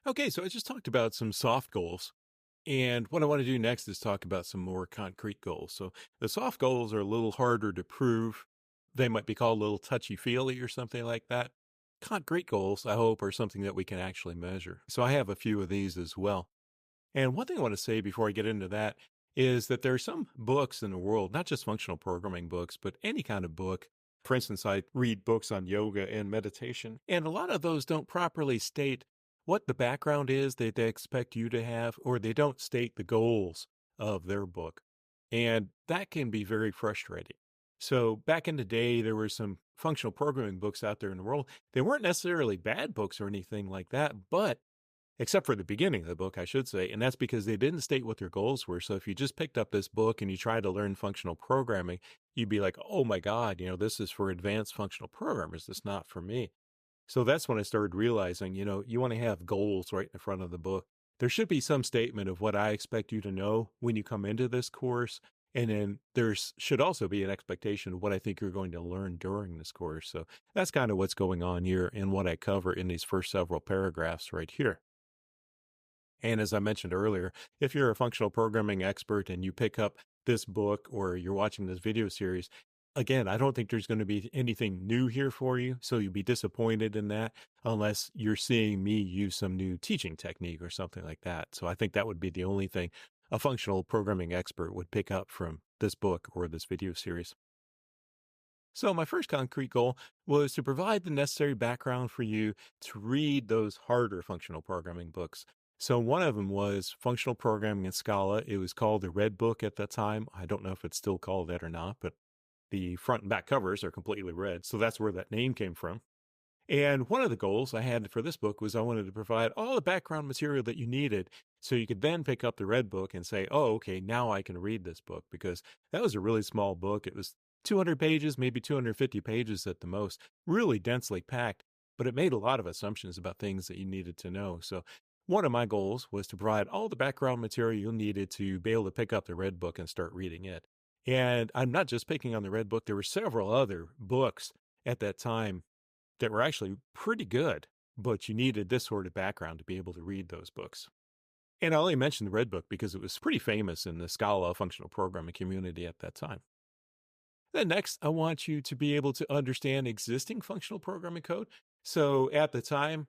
Okay, so I just talked about some soft goals. And what I want to do next is talk about some more concrete goals. So the soft goals are a little harder to prove. They might be called a little touchy feely or something like that. Concrete goals, I hope, are something that we can actually measure. So I have a few of these as well. And one thing I want to say before I get into that is that there are some books in the world, not just functional programming books, but any kind of book. For instance, I read books on yoga and meditation, and a lot of those don't properly state what the background is that they expect you to have, or they don't state the goals of their book. And that can be very frustrating. So back in the day, there were some functional programming books out there in the world. They weren't necessarily bad books or anything like that, but except for the beginning of the book, I should say. And that's because they didn't state what their goals were. So if you just picked up this book and you tried to learn functional programming, you'd be like, oh my God, this is for advanced functional programmers. This is not for me. So that's when I started realizing, you want to have goals right in the front of the book. There should be some statement of what I expect you to know when you come into this course. And then should also be an expectation of what I think you're going to learn during this course. So that's kind of what's going on here and what I cover in these first several paragraphs right here. And as I mentioned earlier, if you're a functional programming expert and you pick up this book or you're watching this video series, again, I don't think there's going to be anything new here for you. So you'll be disappointed in that unless you're seeing me use some new teaching technique or something like that. So I think that would be the only thing a functional programming expert would pick up from this book or this video series. So my first concrete goal was to provide the necessary background for you to read those harder functional programming books. So one of them was Functional Programming in Scala. It was called the Red Book at that time. I don't know if it's still called that or not, but the front and back covers are completely red. So that's where that name came from. And one of the goals I had for this book was I wanted to provide all the background material that you needed so you could then pick up the Red Book and say, oh, okay, now I can read this book, because that was a really small book. It was 200 pages, maybe 250 pages at the most, really densely packed, but it made a lot of assumptions about things that you needed to know. So one of my goals was to provide all the background material you needed to be able to pick up the Red Book and start reading it. And I'm not just picking on the Red Book. There were several other books at that time that were actually pretty good, but you needed this sort of background to be able to read those books. And I only mentioned the Red Book because it was pretty famous in the Scala functional programming community at that time. Then next, I want you to be able to understand existing functional programming code. So at the time,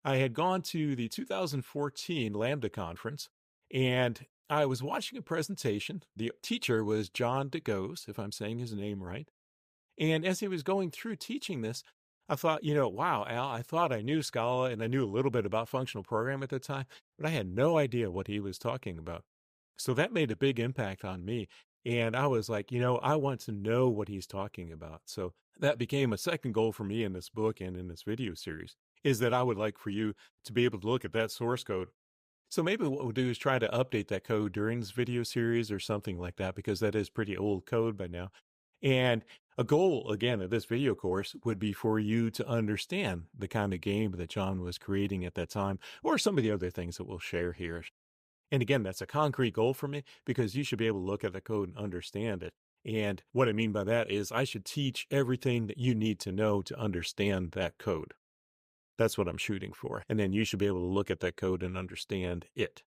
I had gone to the 2014 Lambda conference, and I was watching a presentation. The teacher was John DeGoes, if I'm saying his name right. And as he was going through teaching this, I thought, wow, Al, I thought I knew Scala and I knew a little bit about functional programming at the time, but I had no idea what he was talking about. So that made a big impact on me. And I was like, I want to know what he's talking about. So that became a second goal for me in this book and in this video series, is that I would like for you to be able to look at that source code. So maybe what we'll do is try to update that code during this video series or something like that, because that is pretty old code by now. And a goal, again, of this video course would be for you to understand the kind of game that John was creating at that time, or some of the other things that we'll share here. And again, that's a concrete goal for me, because you should be able to look at the code and understand it. And what I mean by that is I should teach everything that you need to know to understand that code. That's what I'm shooting for. And then you should be able to look at that code and understand it.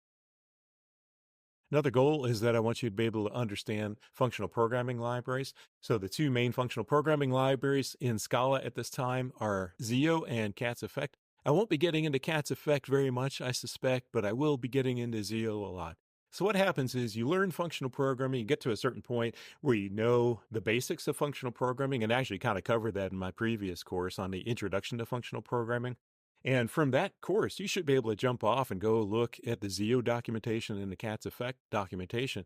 Another goal is that I want you to be able to understand functional programming libraries. So the two main functional programming libraries in Scala at this time are Zio and Cat's Effect. I won't be getting into Cat's Effect very much, I suspect, but I will be getting into Zio a lot. So what happens is you learn functional programming, you get to a certain point where you know the basics of functional programming, and actually kind of covered that in my previous course on the Introduction to Functional Programming. And from that course, you should be able to jump off and go look at the Zio documentation and the Cat's Effect documentation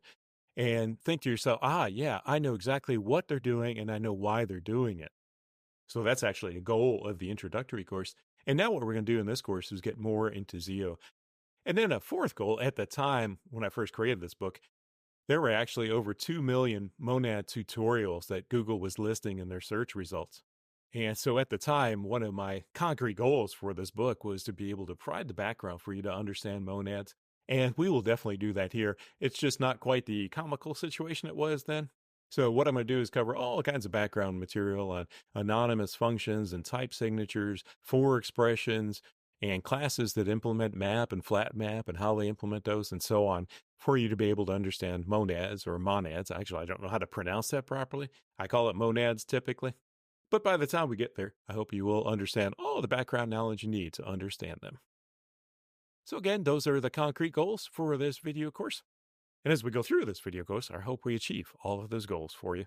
and think to yourself, yeah, I know exactly what they're doing and I know why they're doing it. So that's actually a goal of the introductory course. And now what we're going to do in this course is get more into Zio. And then a fourth goal at the time when I first created this book, there were actually over 2 million Monad tutorials that Google was listing in their search results. And so at the time, one of my concrete goals for this book was to be able to provide the background for you to understand monads. And we will definitely do that here. It's just not quite the comical situation it was then. So what I'm going to do is cover all kinds of background material on anonymous functions and type signatures, for expressions, and classes that implement map and flat map and how they implement those and so on for you to be able to understand monads or monads. Actually, I don't know how to pronounce that properly. I call it monads typically. But by the time we get there, I hope you will understand all the background knowledge you need to understand them. So again, those are the concrete goals for this video course. And as we go through this video course, I hope we achieve all of those goals for you.